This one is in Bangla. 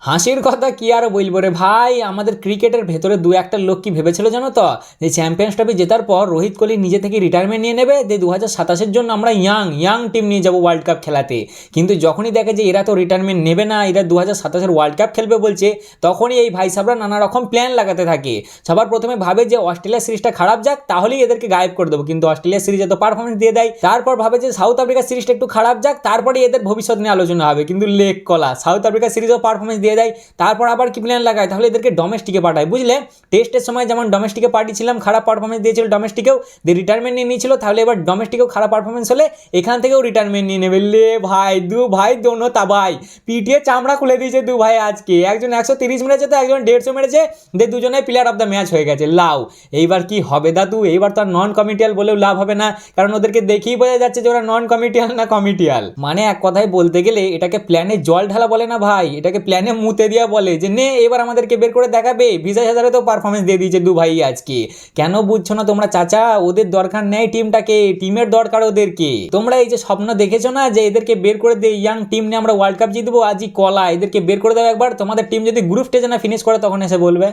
হাসির কথা কি আর বলবো রে ভাই, আমাদের ক্রিকেটের ভেতরে দু একটা লোক কি ভেবেছিল জানো তো, যে চ্যাম্পিয়ন্স ট্রফি জেতার পর রোহিত কোহলি নিজে থেকে রিটায়ারমেন্ট নিয়ে নেবে, যে 2027-এর জন্য আমরা ইয়াং টিম নিয়ে যাবো ওয়ার্ল্ড কাপ খেলাতে। কিন্তু যখনই দেখে যে এরা তো রিটায়ারমেন্ট নেবে না, এরা 2027-এর ওয়ার্ল্ড কাপ খেলবে বলছে, তখনই এই ভাই সাবরা নানা রকম প্ল্যান লাগাতে থাকে। সবার প্রথমে ভাবে যে অস্ট্রেলিয়া সিরিজটা খারাপ যাক, তাহলেই এদেরকে গায়েব করে দেবো, কিন্তু অস্ট্রেলিয়া সিরিজে তো পারফরমেন্স দিয়ে দেয়। তারপর ভাবে যে সাউথ আফ্রিকা সিরিজটা একটু খারাপ যাক, তারপরে এদের ভবিষ্যৎ নিয়ে আলোচনা হবে, কিন্তু লেক কলা সাউথ আফ্রিকা সিরিজও পারফরমেন্স দিয়ে দেয়। তারপর আবার কি প্ল্যান লাগায়, তাহলে এদেরকে ডোমেস্টিকে পাঠায়, বুঝলে। টেস্টের সময় যেমন ডোমেস্টিকে পাঠিয়েছিলাম, খারাপ পারফরমেন্স দিয়েছিল ডোমেস্টিকেও, দিয়ে রিটায়ারমেন্ট নিয়ে নিয়েছিল, তাহলে এবার ডোমেস্টিকেও খারাপ পারফরমেন্স হলে এখান থেকেও রিটায়ারমেন্ট নিয়ে নেবে। লে ভাই, দু ভাই দোনো তাবাই, পিটিয়ে চামড়া খুলে দিয়েছে দু ভাই আজকে। একজন 130 মেরেছে, তো একজন 150 মেরেছে, দিয়ে দুজনে প্লেয়ার অফ দ্য ম্যাচ হয়ে গেছে। লাও এইবার কি হবে দাদু, এইবার তো আর নন কমিটিয়াল বলেও লাভ হবে না, কারণ ওদেরকে দেখেই বোঝা যাচ্ছে যে ওরা নন কমিটিয়াল না কমিটিয়াল। মানে এক কথায় বলতে গেলে এটাকে প্ল্যানে জল ঢালা বলে না ভাই, এটাকে প্ল্যানে মুতে দেওয়া বলে, যে নে এবার আমাদেরকে বের করে দেখাবে। বিজয় হাজারে তো পারফরমেন্স দিয়ে দিয়েছে দু ভাই আজকে। কেন বুঝছো না তোমরা চাচা, ওদের দরকার নেই টিমটাকে, টিমের দরকার ওদেরকে। তোমরা এই যে স্বপ্ন দেখেছো না যে এদেরকে বের করে দিয়ে ইয়াং টিম নিয়ে আমরা ওয়ার্ল্ড কাপ জিতবো, আজই কলা এদেরকে বের করে দাও একবার। তোমাদের টিম যদি গ্রুপ স্টেজে না ফিনিশ করে তখন এসে বলবে।